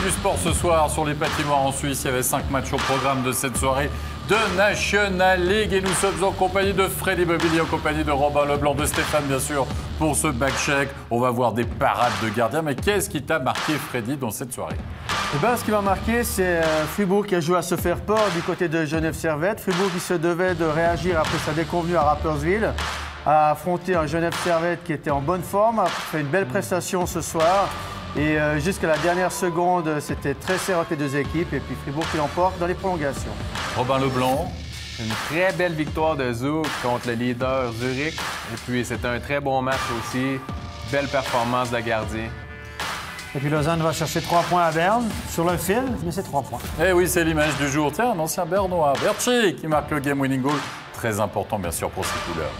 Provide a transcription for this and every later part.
du sport ce soir sur les patinoires en Suisse. Il y avait 5 matchs au programme de cette soirée de National League. Et nous sommes en compagnie de Freddy Bobilly, en compagnie de Robin Leblanc, de Stéphane, bien sûr, pour ce back-check. On va voir des parades de gardiens. Mais qu'est-ce qui t'a marqué, Freddy, dans cette soirée? Eh ben, ce qui m'a marqué, c'est Fribourg qui a joué à se faire peur du côté de Genève Servette. Fribourg qui se devait de réagir après sa déconvenue à Rapperswil, a affronté un Genève Servette qui était en bonne forme, a fait une belle prestation ce soir. Et jusqu'à la dernière seconde, c'était très serré entre les deux équipes. Et puis Fribourg qui l'emporte dans les prolongations. Robin Leblanc. Une très belle victoire de Zug contre le leader Zurich. Et puis, c'était un très bon match aussi. Belle performance de gardien. Et puis Lausanne va chercher 3 points à Berne, sur le fil, mais c'est 3 points. Eh oui, c'est l'image du jour. Tiens, un ancien Bernois, Berchi, qui marque le game-winning goal. Très important, bien sûr, pour ses couleurs.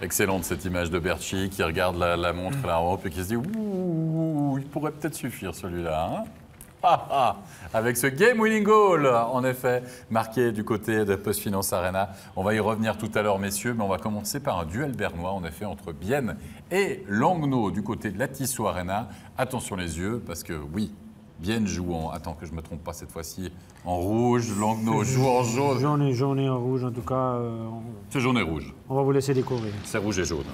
Excellente cette image de Berchi qui regarde la montre là-haut et qui se dit « Ouh, il pourrait peut-être suffire celui-là. Hein ?» Avec ce game-winning goal, en effet, marqué du côté de PostFinance Arena. On va y revenir tout à l'heure, messieurs, mais on va commencer par un duel bernois, en effet, entre Bienne et Langnau du côté de la Tissot Arena. Attention les yeux, parce que oui, Bienne joue en... Attends que je ne me trompe pas cette fois-ci. En rouge, Langnau joue en jaune. Jaune et en rouge, en tout cas. C'est jaune et rouge. On va vous laisser découvrir. C'est rouge et jaune.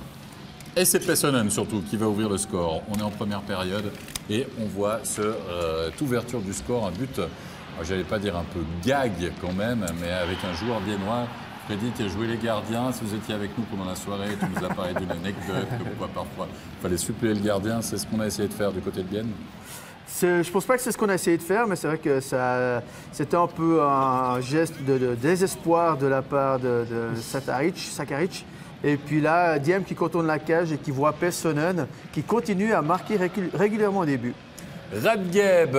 Et c'est Pessonen surtout qui va ouvrir le score. On est en première période et on voit cette ouverture du score, un but, j'allais pas dire un peu gag quand même, mais avec un joueur biennois. Freddy, tu as joué les gardiens. Si vous étiez avec nous pendant la soirée, tu nous as parlé d'une anecdote, que pourquoi parfois il fallait suppléer le gardien. C'est ce qu'on a essayé de faire du côté de Bienne. Je ne pense pas que c'est ce qu'on a essayé de faire, mais c'est vrai que c'était un peu un geste de désespoir de la part de Sakaric. Et puis là, Diem qui contourne la cage et qui voit Pessonen qui continue à marquer régulièrement des buts. Radgeb,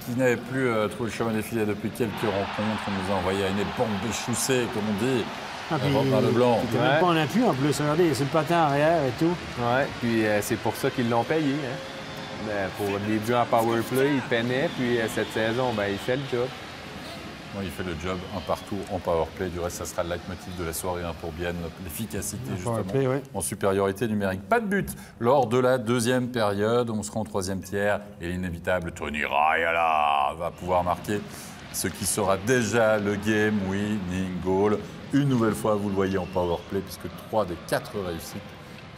qui n'avait plus trouvé le chemin des filets depuis quelques rencontres, nous a envoyé à une bande de choussée, comme on dit. Robin Leblanc. C'était même pas en appui en plus. Regardez, c'est le patin arrière et tout. Oui, puis c'est pour ça qu'ils l'ont payé. Hein? Ben, pour les buts en power play, il peinait, puis cette saison, ben, il fait le job. Oui, il fait le job, un partout en power play. Du reste, ça sera le leitmotiv de la soirée pour Bienne, l'efficacité justement, play, oui. en supériorité numérique. Pas de but lors de la deuxième période. On sera en troisième tiers et l'inévitable Tony Rayala va pouvoir marquer ce qui sera déjà le game winning goal. Une nouvelle fois, vous le voyez en power play, puisque 3 des 4 réussites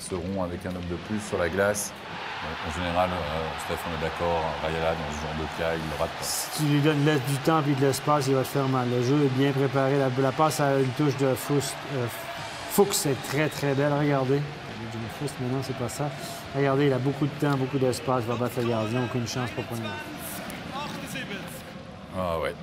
seront avec un homme de plus sur la glace. En général, Steph, on est d'accord, Rayala, dans ce genre de cas, il ne rate pas. Si tu lui donnes du temps et de l'espace, il va te faire mal. Le jeu est bien préparé. La passe à une touche de Fuchs est très, très belle. Regardez. Fuchs, mais non, c'est pas ça. Regardez, il a beaucoup de temps, beaucoup d'espace. Il va battre le gardien. Aucune chance pour prendre. Ah ouais.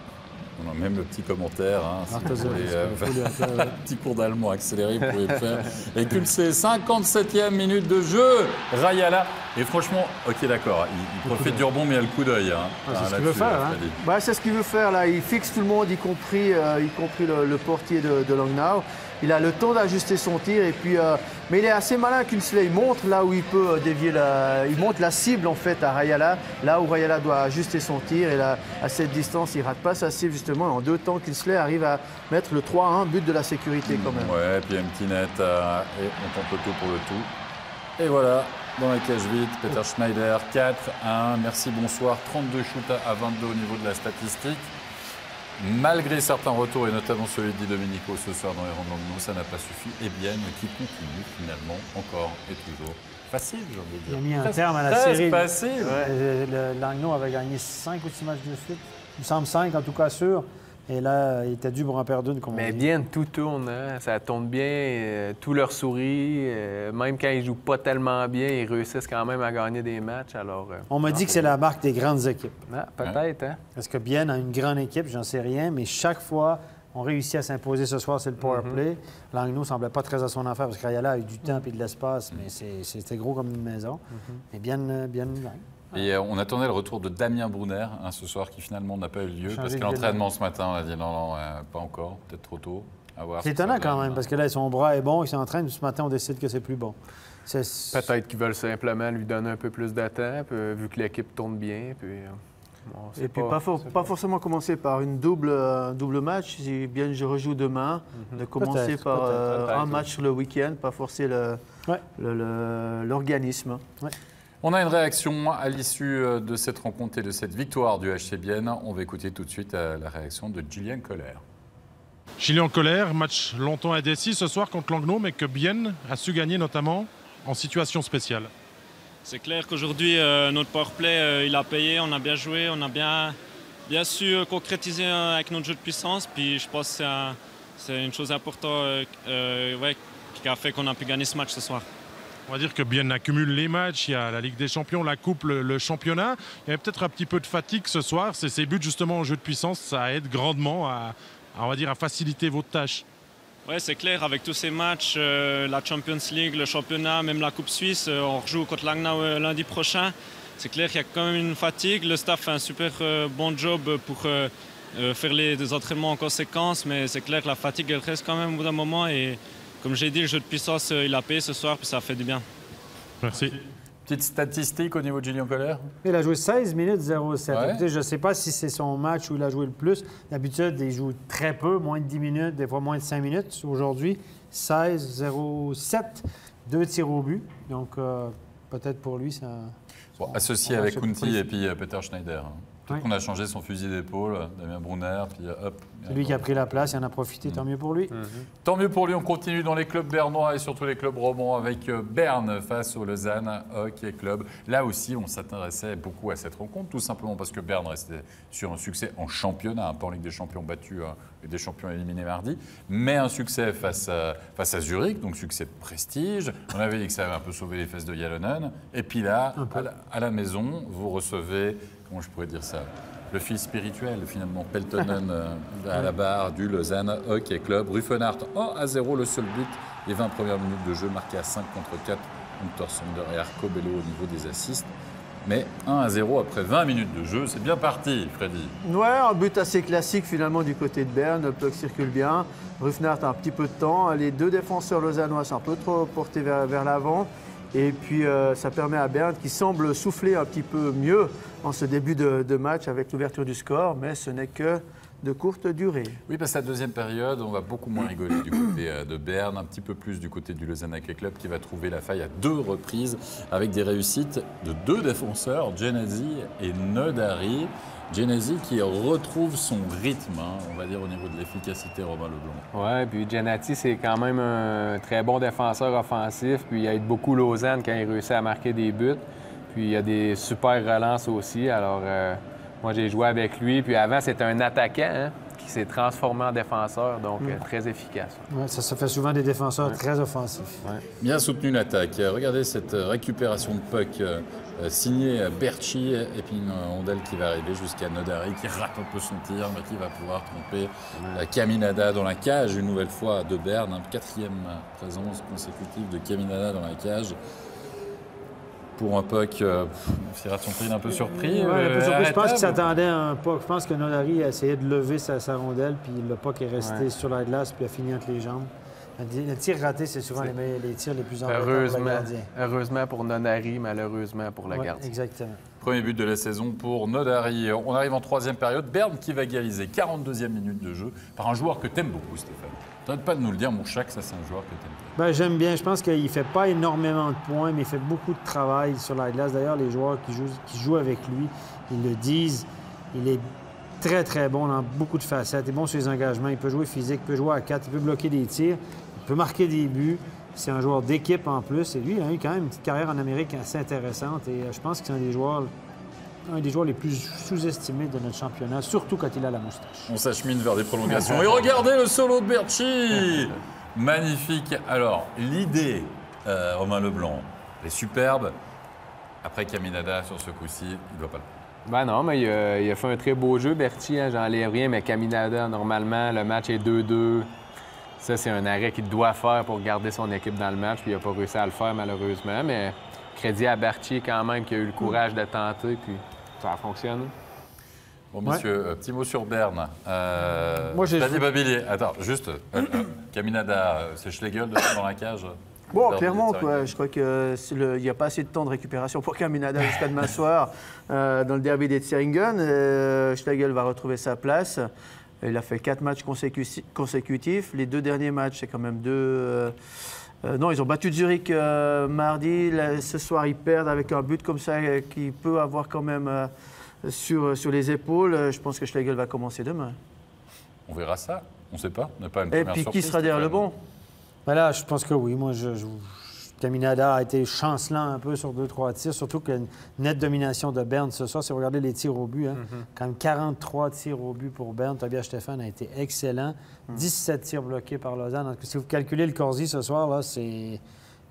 On a même le petit commentaire. Hein, si vous voulez, un petit cours d'allemand accéléré, vous pouvez le faire. Et Kulsé, 57e minute de jeu. Rayala. Et franchement, ok, d'accord. Il profite du rebond, mais il a le coup d'œil. Hein. C'est ce qu'il veut faire. Hein. Bah, c'est ce qu'il veut faire là. Il fixe tout le monde, y compris le portier de Langnau. Il a le temps d'ajuster son tir. Et puis, mais il est assez malin, Kulsé. Il montre là où il peut dévier il montre la cible en fait à Rayala. Là où Rayala doit ajuster son tir. Et là, à cette distance, il ne rate pas sa cible justement. En 2 temps, Kulsé arrive à mettre le 3-1, but de la sécurité quand même. Ouais, puis un petit net. Et on tente le tout pour le tout. Et voilà. Dans la cage vide, Peter Schneider, 4-1. Merci, bonsoir. 32 shoots à 22 au niveau de la statistique. Malgré certains retours, et notamment celui de Di Domenico ce soir dans les rangs de Langnau, ça n'a pas suffi. Et Bienne qui continue finalement encore et toujours. Facile, j'ai envie de dire. Il a mis un terme à la série. Facile. Langnau avait gagné 5 ou 6 matchs de suite. Il me semble 5, en tout cas sûr. Et là, il était dû pour en perdre une. Mais bien, tout tourne. Hein? Ça tourne bien. Tout leur sourit. Même quand ils ne jouent pas tellement bien, ils réussissent quand même à gagner des matchs. Alors, on m'a dit que c'est la marque des grandes équipes. Ah, peut-être. Hein? Parce que Bienne a une grande équipe, j'en sais rien, mais chaque fois, on réussit à s'imposer ce soir, c'est le power play. Langnau ne semblait pas très à son affaire parce que Rayala a eu du temps et de l'espace, mais c'était gros comme une maison. Et Bienne gagne. Et on attendait le retour de Damien Brunner ce soir, qui finalement n'a pas eu lieu, parce que l'entraînement ce matin, on a dit non, pas encore, peut-être trop tôt. C'est étonnant quand même, parce que là, son bras est bon, il s'entraîne, ce matin, on décide que c'est plus bon. Peut-être qu'ils veulent simplement lui donner un peu plus de temps, vu que l'équipe tourne bien. Puis, et puis pas forcément commencer par une double match. Si bien je rejoue demain, de commencer par un match le week-end, pas forcer l'organisme. Ouais. On a une réaction à l'issue de cette rencontre et de cette victoire du HC Bienne. On va écouter tout de suite la réaction de Julien Koller. Julien Koller, match longtemps indécis ce soir contre Langnau, mais que Bienne a su gagner notamment en situation spéciale. C'est clair qu'aujourd'hui, notre powerplay, il a payé, on a bien joué, on a bien su concrétiser avec notre jeu de puissance. Puis je pense que c'est une chose importante qui a fait qu'on a pu gagner ce match ce soir. On va dire que Bienne accumule les matchs, il y a la Ligue des Champions, la Coupe, le championnat. Il y avait peut-être un petit peu de fatigue ce soir. Ces buts justement en jeu de puissance, ça aide grandement à faciliter votre tâche. Oui, c'est clair, avec tous ces matchs, la Champions League, le championnat, même la Coupe Suisse, on rejoue contre Langnau lundi prochain. C'est clair qu'il y a quand même une fatigue. Le staff fait un super bon job pour faire des entraînements en conséquence, mais c'est clair que la fatigue, elle reste quand même au bout d'un moment. Et comme j'ai dit, le jeu de puissance, il a payé ce soir, puis ça fait du bien. Merci. Petite statistique au niveau de Julien Koller. Il a joué 16 minutes 0,7. Ouais. Écoutez, je ne sais pas si c'est son match où il a joué le plus. D'habitude, il joue très peu, moins de 10 minutes, des fois moins de 5 minutes. Aujourd'hui, 16, 0,7, 2 tirs au but. Donc, peut-être pour lui, ça... Bon, associé avec Kunti et puis Peter Schneider. Peut-être qu'on a changé son fusil d'épaule, Damien Brunner, puis hop. C'est lui qui a pris la place, il en a profité, tant mieux pour lui. Tant mieux pour lui, on continue dans les clubs bernois et surtout les clubs romans avec Berne face au Lausanne Hockey Club. Là aussi, on s'intéressait beaucoup à cette rencontre, tout simplement parce que Berne restait sur un succès en championnat, pas en Ligue des Champions battu et des champions éliminés mardi, mais un succès face à Zurich, donc succès de prestige. On avait dit que ça avait un peu sauvé les fesses de Jalonen. Et puis là, à la maison, vous recevez, comment je pourrais dire ça, le fils spirituel, finalement, Peltonen à la barre du Lausanne Hockey Club. Ruffenhardt 1-0, le seul but. Les 20 premières minutes de jeu marquées à 5 contre 4. Hunter Sander et Arco Bello au niveau des assists. Mais 1-0 après 20 minutes de jeu, c'est bien parti, Freddy. Ouais, un but assez classique finalement du côté de Berne. Le puck circule bien. Ruffenhardt a un petit peu de temps. Les deux défenseurs lausannois sont un peu trop portés vers l'avant. Et puis, ça permet à Berne, qui semble souffler un petit peu mieux en ce début de match avec l'ouverture du score, mais ce n'est que de courte durée. Oui, parce que la deuxième période, on va beaucoup moins rigoler du côté de Berne, un petit peu plus du côté du Lausanne Hockey Club, qui va trouver la faille à 2 reprises avec des réussites de 2 défenseurs, Genasi et Nodari. Genasi qui retrouve son rythme, on va dire, au niveau de l'efficacité, Romain Leblanc. Oui, puis Genati, c'est quand même un très bon défenseur offensif. Puis il aide beaucoup Lausanne quand il réussit à marquer des buts. Puis il y a des super relances aussi. Alors, moi, j'ai joué avec lui. Puis avant, c'était un attaquant qui s'est transformé en défenseur, donc très efficace. Ouais, ça fait souvent des défenseurs très offensifs. Ouais. Bien soutenu l'attaque. Regardez cette récupération de puck signée Berchi et puis une rondelle qui va arriver jusqu'à Nodari qui rate un peu son tir, mais qui va pouvoir tromper Caminada dans la cage une nouvelle fois de Berne. 4e présence consécutive de Caminada dans la cage. Pour un puck, il rate son tir, il est un peu surpris. Je pense qu'il s'attendait à un puck. Je pense que Nodari a essayé de lever sa rondelle, puis le puck est resté sur la glace, puis a fini entre les jambes. Le tir raté, c'est souvent les tirs les plus embêtants pour le gardien. Heureusement pour Nodari, malheureusement pour le gardien. Exactement. Premier but de la saison pour Nodari. On arrive en 3e période. Berne qui va égaliser 42e minute de jeu par un joueur que t'aimes beaucoup, Stéphane. T'arrêtes pas de nous le dire, mon Chac, ça c'est un joueur que t'aimes. J'aime bien. Je pense qu'il ne fait pas énormément de points, mais il fait beaucoup de travail sur la glace. D'ailleurs, les joueurs qui jouent avec lui, ils le disent. Il est très, très bon dans beaucoup de facettes. Il est bon sur les engagements. Il peut jouer physique, il peut jouer à 4, il peut bloquer des tirs, il peut marquer des buts. C'est un joueur d'équipe en plus. Et lui, il a eu quand même une petite carrière en Amérique assez intéressante. Et je pense que c'est un des joueurs les plus sous-estimés de notre championnat, surtout quand il a la moustache. On s'achemine vers des prolongations. Et regardez le solo de Berchi. Magnifique. Alors, l'idée, Romain Leblanc, est superbe. Après Caminada, sur ce coup-ci, il ne doit pas le Ben non, mais il a fait un très beau jeu, Berchi. J'enlève rien, mais Caminada, normalement, le match est 2-2. Ça, c'est un arrêt qu'il doit faire pour garder son équipe dans le match. Puis il n'a pas réussi à le faire, malheureusement. Mais crédit à Berthier quand même qui a eu le courage de tenter, puis ça a fonctionné. Bon, monsieur, petit mot sur Berne. Moi, j'ai Danny Babillier. Attends, juste, Caminada, c'est Schlegel dans la cage. Bon, clairement, quoi. Je crois qu'il n'y a pas assez de temps de récupération pour Caminada jusqu'à demain soir dans le derby des Zeringen. Schlegel va retrouver sa place. Il a fait 4 matchs consécutifs. Les 2 derniers matchs, c'est quand même 2... non, ils ont battu Zurich mardi. Là, ce soir, ils perdent avec un but comme ça qui peut avoir quand même sur les épaules. Je pense que Schlegel va commencer demain. On verra ça. On ne sait pas. On n'a pas une Et première puis, surprise, qui sera derrière le banc? Là, je pense que oui. Moi, Caminada a été chancelant un peu sur 2-3 tirs, surtout que nette domination de Berne ce soir. Si vous regardez les tirs au but, quand même 43 tirs au but pour Berne. Tobias Stephan a été excellent. 17 tirs bloqués par Lausanne. Donc, si vous calculez le Corsi ce soir, là, c'est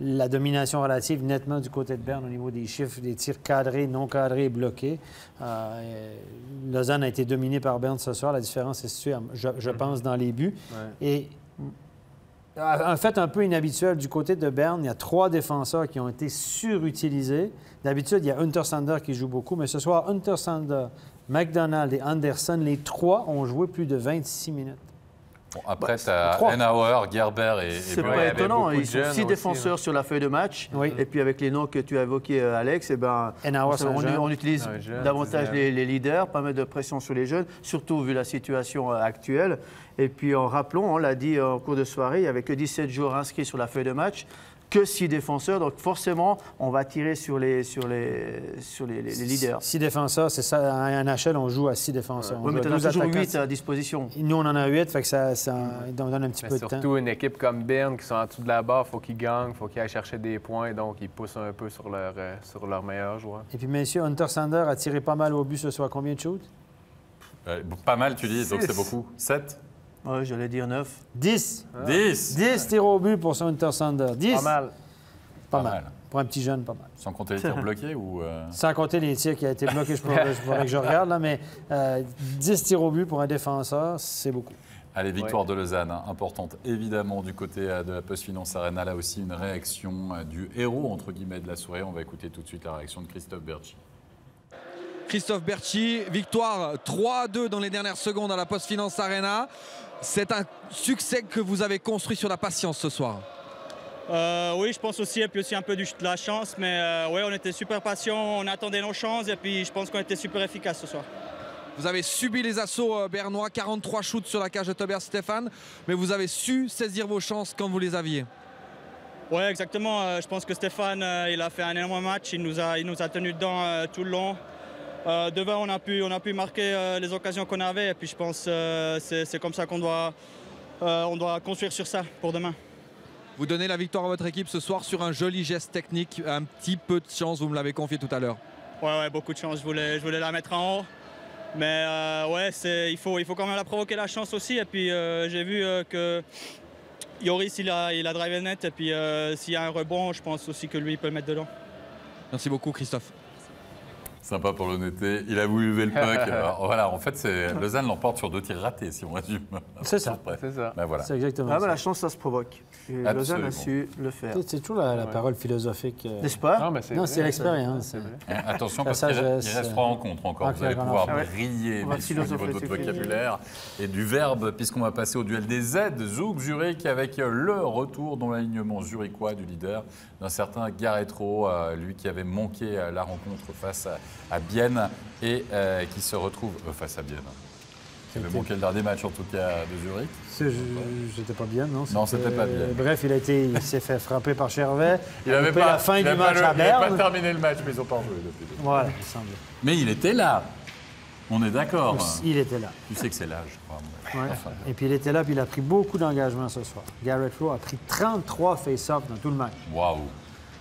la domination relative nettement du côté de Berne au niveau des chiffres, des tirs cadrés, non cadrés et bloqués. Lausanne a été dominée par Berne ce soir. La différence est située, je pense, dans les buts. Ouais. Et un fait un peu inhabituel du côté de Berne, il y a 3 défenseurs qui ont été surutilisés. D'habitude, il y a Untersander qui joue beaucoup, mais ce soir, Untersander, McDonald et Anderson, les 3 ont joué plus de 26 minutes. Bon, après, tu as Enauer, Gerber et c'est pas étonnant. Ils sont 6 défenseurs sur la feuille de match. Oui. Et puis avec les noms que tu as évoqués, Alex, eh ben, on utilise davantage les leaders, pas mal de pression sur les jeunes, surtout vu la situation actuelle. Et puis en rappelant, on l'a dit en cours de soirée, il n'y avait que 17 joueurs inscrits sur la feuille de match, que 6 défenseurs. Donc forcément, on va tirer sur les leaders. 6 défenseurs, c'est ça. En NHL, on joue à 6 défenseurs. Oui, mais tu en as toujours 8 à disposition. Nous, on en a 8, fait que ça donne un petit peu de temps. Surtout une équipe comme Berne qui sont en dessous de la barre, il faut qu'ils gagnent, il faut qu'ils aillent chercher des points, donc ils poussent un peu sur leurs meilleurs joueurs. Et puis, messieurs, Untersander a tiré pas mal au but ce soir. Combien de shoots? Pas mal, tu dis, donc c'est beaucoup. 7? Oui, j'allais dire 9. 10. 10 tirs au but pour son Untersander. 10. Pas mal. Pas mal. Pour un petit jeune, pas mal. Sans compter les tirs bloqués ou... Sans compter les tirs qui ont été bloqués, je pourrais que je regarde, là, mais 10 tirs au but pour un défenseur, c'est beaucoup. Allez, victoire de Lausanne, importante évidemment du côté de la PostFinance Arena. Là aussi, une réaction du héros, entre guillemets, de la soirée. On va écouter tout de suite la réaction de Christophe Bertschy. Christophe Bertschy, victoire 3-2 dans les dernières secondes à la PostFinance Arena. C'est un succès que vous avez construit sur la patience ce soir. Oui, je pense aussi, et puis aussi un peu de la chance, mais ouais, on était super patients, on attendait nos chances, et puis je pense qu'on était super efficace ce soir. Vous avez subi les assauts bernois, 43 shoots sur la cage de Tobias Stephan, mais vous avez su saisir vos chances quand vous les aviez. Oui, exactement. Je pense que Stéphane, il a fait un énorme match, il nous a tenus dedans tout le long. Devant, on a pu marquer les occasions qu'on avait, et puis je pense que c'est comme ça qu'on doit construire sur ça pour demain. Vous donnez la victoire à votre équipe ce soir sur un joli geste technique, un petit peu de chance, vous me l'avez confié tout à l'heure. Ouais, beaucoup de chance, je voulais la mettre en haut. Mais ouais, il faut quand même la provoquer la chance aussi. Et puis j'ai vu que Joris, il a drivé net. Et puis s'il y a un rebond, je pense aussi que lui, il peut le mettre dedans. Merci beaucoup, Christophe. Sympa pour l'honnêteté. Il a voulu lever le puck. Voilà, en fait, Lausanne l'emporte sur 2 tirs ratés, si on résume. C'est ça. Ben voilà. C'est exactement ça. La chance, ça se provoque. Et Lausanne a su le faire. C'est toujours la parole philosophique. N'est-ce pas? Non, c'est l'expérience. Attention, parce qu'il reste 3 rencontres encore. Vous allez pouvoir briller au niveau de votre vocabulaire et du verbe, puisqu'on va passer au duel des Z. Zug Zurich avec le retour dans l'alignement zurichois du leader, d'un certain Garetro, lui qui avait manqué la rencontre face à Bienne et qui se retrouve face à Bienne. Il avait manqué le dernier match en tout cas de Zurich. J'étais pas bien, non? Non, c'était pas bien. Bref, il s'est fait frapper par Chervet. Il avait pas la fin du match à Berne. Il n'avait pas terminé le match, mais ils n'ont pas joué depuis. Voilà, il semble. Mais il était là. On est d'accord. Il était là. Tu sais que c'est l'âge. Ouais. Enfin. Et puis il était là, puis il a pris beaucoup d'engagement ce soir. Garetro a pris 33 face-offs dans tout le match. Waouh!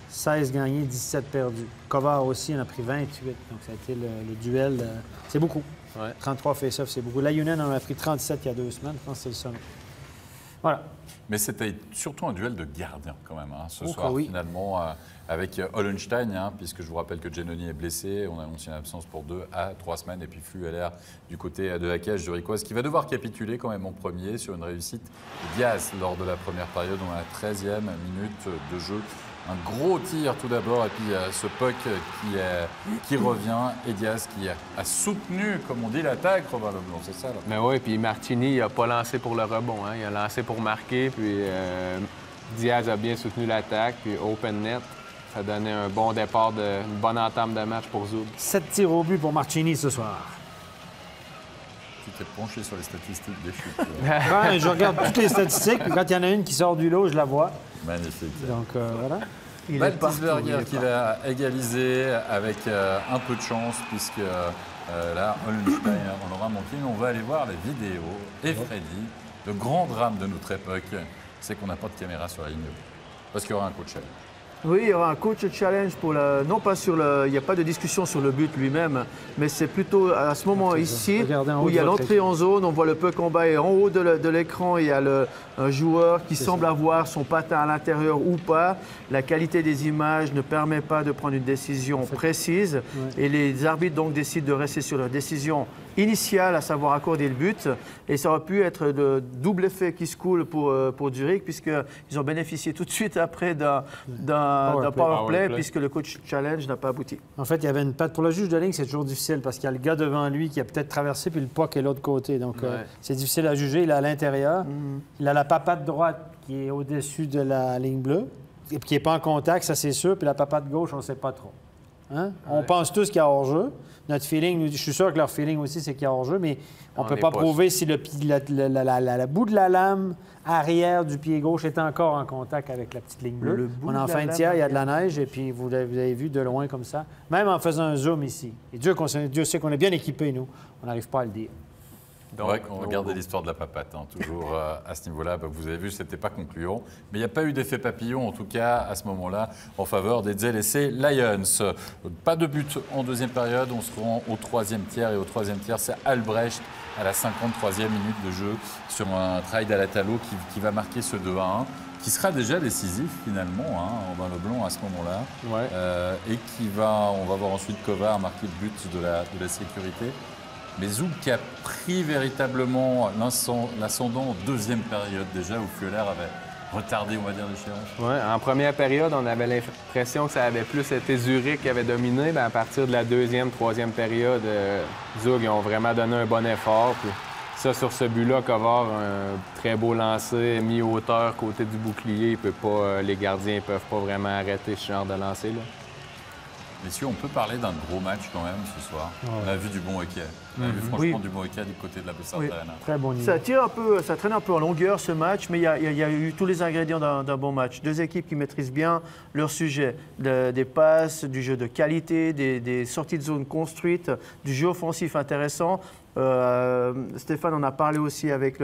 16 gagnés, 17 perdus. Kovar aussi en a pris 28. Donc ça a été le duel. C'est beaucoup. Ouais. 33 face-offs, c'est beaucoup. Lajunen en a pris 37 il y a 2 semaines. Je pense que c'est le sommet. Voilà. Mais c'était surtout un duel de gardiens quand même, ce soir, finalement, avec Hollenstein, puisque je vous rappelle que Giannoni est blessé. On annonce une absence pour 2 à 3 semaines. Et puis Flueller du côté de la cage zurichoise, qui va devoir capituler quand même en premier sur une réussite de Diaz lors de la première période. On a la 13e minute de jeu Un gros tir tout d'abord, et puis ce puck qui revient, et Diaz qui a soutenu, comme on dit, l'attaque, Robin Leblanc, c'est ça là? Mais oui, puis Martini, il n'a pas lancé pour le rebond, hein. Il a lancé pour marquer, puis Diaz a bien soutenu l'attaque, puis open net. Ça donnait un bon départ, une bonne entame de match pour Zug. 7 tirs au but pour Martini ce soir. Tu t'es penché sur les statistiques des chutes. Ben, je regarde toutes les statistiques, puis quand il y en a une qui sort du lot, je la vois. Magnifique. Donc, voilà. Baltisberger qui va égaliser avec un peu de chance, puisque là, Hollenstein, on aura manqué. Mais on va aller voir les vidéos. Et Freddy, le grand drame de notre époque, c'est qu'on n'a pas de caméra sur la ligne de but. Parce qu'il y aura un coach. Oui, il y aura un coach challenge pour non pas sur il n'y a pas de discussion sur le but lui-même, mais c'est plutôt à ce moment ici où il y a l'entrée en zone, on voit le puck en bas et en haut de l'écran, il y a un joueur qui semble avoir son patin à l'intérieur ou pas. La qualité des images ne permet pas de prendre une décision précise et les arbitres donc décident de rester sur leur décision initiale, à savoir accorder le but. Et ça aurait pu être le double effet qui se coule pour Zurich, puisqu'ils ont bénéficié tout de suite après d'un power play, puisque le coach challenge n'a pas abouti. En fait, il y avait une patte. Pour le juge de ligne, c'est toujours difficile parce qu'il y a le gars devant lui qui a peut-être traversé, puis le puck est de l'autre côté. Donc, c'est difficile à juger. Il est à l'intérieur. Il a la papate droite qui est au-dessus de la ligne bleue, et puis qui n'est pas en contact, ça c'est sûr. Puis la papate gauche, on ne sait pas trop. Hein? On pense tous qu'il y a hors-jeu. Notre feeling, je suis sûr que leur feeling aussi, c'est qu'il y a hors-jeu, mais on ne peut pas prouver si le bout de la lame arrière du pied gauche est encore en contact avec la petite ligne bleue. On est en fin de tiers, il y a de la neige, et puis vous avez vu de loin comme ça, même en faisant un zoom ici. Et Dieu sait qu'on est bien équipés, nous. On n'arrive pas à le dire. Donc, on regardait l'histoire de la papate, hein, toujours à ce niveau-là. Bah, vous avez vu, ce n'était pas concluant. Mais il n'y a pas eu d'effet papillon, en tout cas, à ce moment-là, en faveur des ZLC Lions. Pas de but en deuxième période. On se rend au troisième tiers. Et au troisième tiers, c'est Albrecht à la 53e minute de jeu sur un try d'Alatalo qui va marquer ce 2-1, qui sera déjà décisif, finalement, hein, Robin Leblanc, à ce moment-là. Et on va voir ensuite Kovar marquer le but de la sécurité. Mais Zug qui a pris véritablement l'ascendant en deuxième période déjà, où Fuller avait retardé, on va dire, l'échéance. Oui, en première période, on avait l'impression que ça avait plus été Zurich qui avait dominé. Bien, à partir de la deuxième, troisième période, Zug ils ont vraiment donné un bon effort. Puis ça, sur ce but-là, Kovar, un très beau lancer, mi-hauteur, côté du bouclier. Les gardiens ne peuvent pas vraiment arrêter ce genre de lancer-là. Messieurs, on peut parler d'un gros match quand même ce soir. On a vu du bon hockey. On a vu franchement du bon hockey du côté de la Bessart Arena. Très bon niveau. Ça traîne un peu en longueur ce match, mais il y a eu tous les ingrédients d'un bon match. Deux équipes qui maîtrisent bien leur sujet. Des passes, du jeu de qualité, des sorties de zone construites, du jeu offensif intéressant. Stéphane en a parlé aussi avec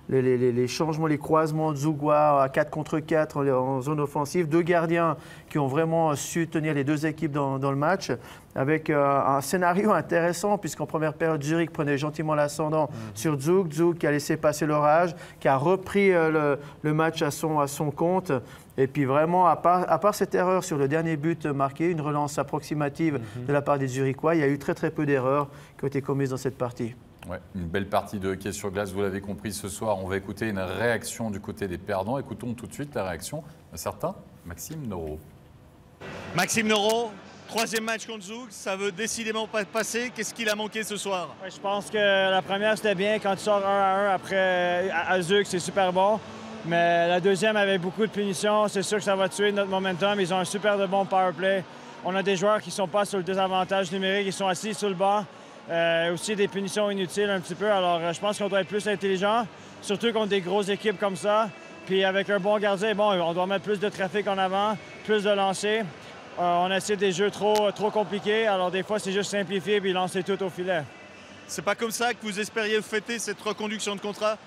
les changements, les croisements de Zougois à 4 contre 4 en zone offensive. Deux gardiens qui ont vraiment su tenir les deux équipes dans le match, avec un scénario intéressant, puisqu'en première période, Zurich prenait gentiment l'ascendant sur Zug. Zug qui a laissé passer l'orage, qui a repris le match à son compte. Et puis vraiment, à part cette erreur sur le dernier but marqué, une relance approximative de la part des Zurichois, il y a eu très très peu d'erreurs qui ont été commises dans cette partie. Ouais, une belle partie de hockey sur glace, vous l'avez compris ce soir. On va écouter une réaction du côté des perdants. Écoutons tout de suite la réaction d'un certain Maxime Noro. Maxime Noro, troisième match contre Zug, ça veut décidément pas passer. Qu'est-ce qu'il a manqué ce soir? Je pense que la première, c'était bien. Quand tu sors 1-1 après à Zug, c'est super bon. Mais la deuxième, avec beaucoup de punitions, c'est sûr que ça va tuer notre momentum. Ils ont un super de bon power play. On a des joueurs qui ne sont pas sur le désavantage numérique, ils sont assis sur le banc. Aussi des punitions inutiles un petit peu. Alors, je pense qu'on doit être plus intelligent, surtout contre des grosses équipes comme ça. Puis avec un bon gardien, on doit mettre plus de trafic en avant, plus de lancers. On a essayé des jeux trop compliqués. Alors, des fois, c'est juste simplifier puis lancer tout au filet. C'est pas comme ça que vous espériez fêter cette reconduction de contrat?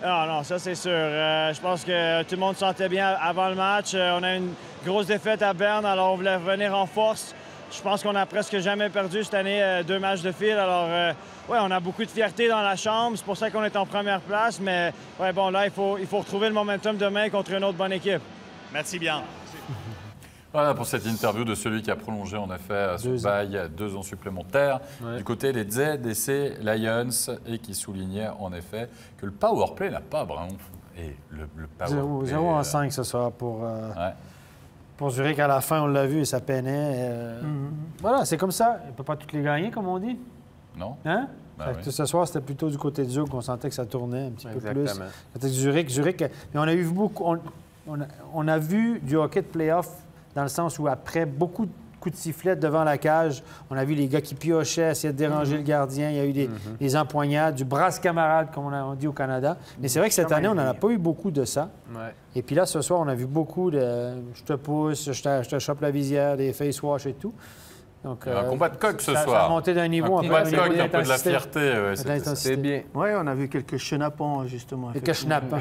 Non, ça c'est sûr. Je pense que tout le monde se sentait bien avant le match. On a une grosse défaite à Berne, alors on voulait revenir en force. Je pense qu'on a presque jamais perdu cette année 2 matchs de fil. Alors, on a beaucoup de fierté dans la chambre. C'est pour ça qu'on est en première place. Mais là, il faut retrouver le momentum demain contre une autre bonne équipe. Merci bien. Voilà pour cette interview de celui qui a prolongé en effet son bail 2 ans supplémentaires du côté des ZLC Lions et qui soulignait en effet que le powerplay n'a pas vraiment... Et le powerplay... 0-5 ce soir pour Pour Zurich, à la fin, on l'a vu et ça peinait. Voilà, c'est comme ça. Il ne peut pas toutes les gagner, comme on dit. Non. Hein? Ben oui. Ce soir, c'était plutôt du côté de Zug qu'on sentait que ça tournait un petit peu plus. Exactement. C'était Zurich. Mais on a eu beaucoup. On a vu du hockey de play-off dans le sens où, après beaucoup de coups de sifflet devant la cage, on a vu les gars qui piochaient, essayaient de déranger le gardien. Il y a eu des empoignades, du brasse-camarade, comme on dit au Canada. Mais c'est vrai que cette année, on n'en a pas eu beaucoup de ça. Ouais. Et puis là, ce soir, on a vu beaucoup de « je te pousse, je te chope la visière », des face-wash et tout. Donc, Un combat de coq ce ça soir. a monté d'un niveau. Un combat de niveau coq, un peu de la d'intensité. fierté. Ouais, C'est bien. Oui, on a vu quelques chenappants, justement. Quelques schnappants.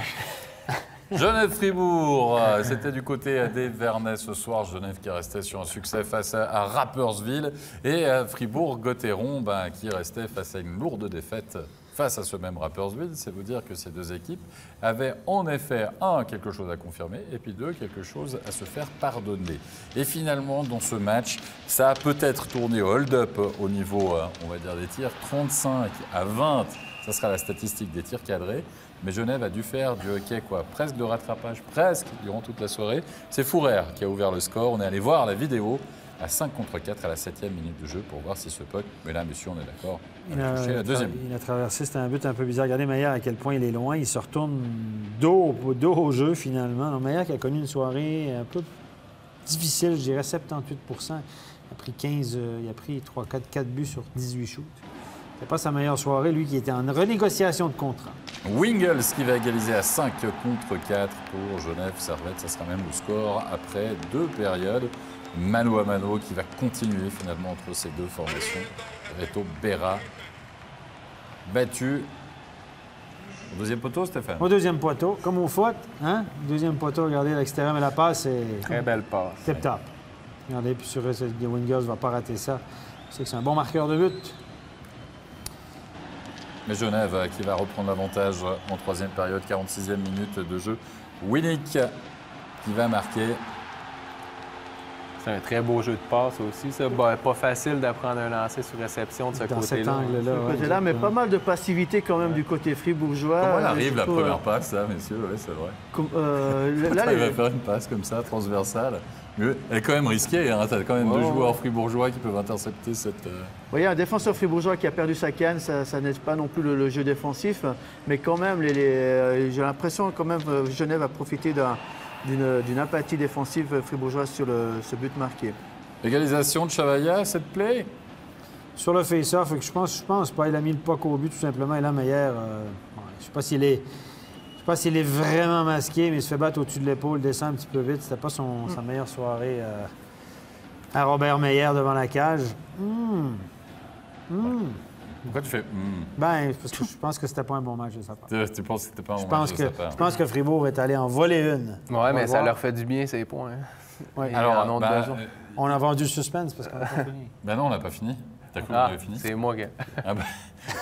Genève-Fribourg, c'était du côté des Vernets ce soir. Genève qui restait sur un succès face à Rapperswil. Et Fribourg-Gotteron qui restait face à une lourde défaite face à ce même Rapperswil. C'est vous dire que ces deux équipes avaient en effet, quelque chose à confirmer, et puis deux, quelque chose à se faire pardonner. Et finalement, dans ce match, ça a peut-être tourné hold-up au niveau, on va dire, des tirs. 35 à 20, ça sera la statistique des tirs cadrés. Mais Genève a dû faire du hockey, presque de rattrapage, presque, durant toute la soirée. C'est Fourer qui a ouvert le score. On est allé voir la vidéo à 5 contre 4 à la 7e minute de jeu pour voir si ce puck, mais là, monsieur, on est d'accord, a touché la deuxième. Il a traversé, c'était un but un peu bizarre. Regardez Maillard à quel point il est loin. Il se retourne dos au jeu, finalement. Donc, Maillard qui a connu une soirée un peu difficile, je dirais 78%. Il a pris 4 buts sur 18 shoots. C'est pas sa meilleure soirée, lui qui était en renégociation de contrat. Wingles qui va égaliser à 5 contre 4 pour Genève. Servette, ça sera même le score après 2 périodes. Mano à mano qui va continuer finalement entre ces deux formations. Reto Berra battu au deuxième poteau, Stéphane. Au deuxième poteau, comme au foot. Hein? Deuxième poteau, regardez à l'extérieur, mais la passe, c'est Très belle passe. tip-top. Regardez, puis sur Wingles ne va pas rater ça. C'est que c'est un bon marqueur de but. Mais Genève qui va reprendre l'avantage en troisième période, 46e minute de jeu. Winnick qui va marquer. C'est un très beau jeu de passe aussi, ça. Pas facile d'apprendre un lancer sur réception de ce Dans cet côté-là. angle-là. Ce côté-là, mais pas mal de passivité quand même du côté fribourgeois. Comment elle arrive la Surtout, première passe, ça, messieurs? Oui, c'est vrai. là, Il va faire une passe comme ça, transversale. Mais elle est quand même risquée. Hein. Tu as quand même deux joueurs fribourgeois qui peuvent intercepter cette... Vous voyez, un défenseur fribourgeois qui a perdu sa canne, ça n'aide pas non plus le jeu défensif. Mais quand même, j'ai l'impression quand même Genève a profité d'une apathie défensive fribourgeoise sur ce but marqué. Égalisation de Chavaya, cette play? Sur le face-off, je pense pas. Il a mis le puck au but tout simplement. Et là, Meyer, je sais pas s'il est vraiment masqué, mais il se fait battre au-dessus de l'épaule, descend un petit peu vite. C'était pas sa meilleure soirée à Robert Meyer devant la cage. Pourquoi tu fais Ben, parce que je pense que c'était pas un bon match de sa part. Tu penses que c'était pas un bon match de sa part? Je pense que Fribourg est allé en voler une. Oui, mais ça leur fait du bien, ces points. Ouais. Alors, on a vendu le suspense parce qu'on n'a pas fini. Ben non, on n'a pas fini. T'as cru qu'on avait fini? C'est moi qui...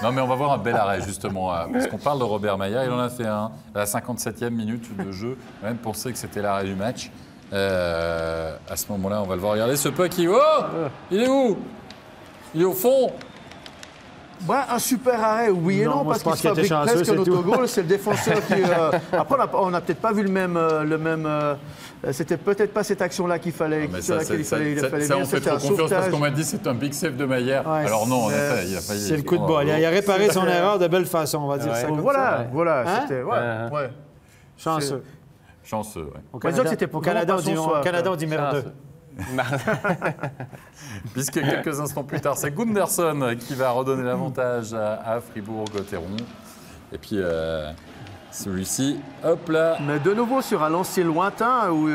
Non, mais on va voir un bel arrêt, justement. Parce qu'on parle de Robert Maillard. Il en a fait un à la 57e minute de jeu. On a même pensé que c'était l'arrêt du match. À ce moment-là, on va le voir. Regardez ce puck qui... Oh! Il est où? Il est au fond. Ben, un super arrêt, oui et non, parce qu'il se fabrique presque un autogol. C'est le défenseur qui... Après, on n'a peut-être pas vu le même c'était peut-être pas cette action-là qu'il fallait. Ça, on fait trop confiance parce qu'on m'a dit c'est un big save de Maillard. Ouais, alors non, en effet, il a failli. C'est le coup de bol. Il a réparé son erreur de belle façon, on va dire ça. Voilà. Hein? C'était... Ouais. Chanceux. Chanceux, oui. Au Canada, on dit merdeux. Puisque quelques instants plus tard, c'est Gunderson qui va redonner l'avantage à Fribourg-Gotteron. Et puis celui-ci, hop là. Mais de nouveau sur un lancer lointain où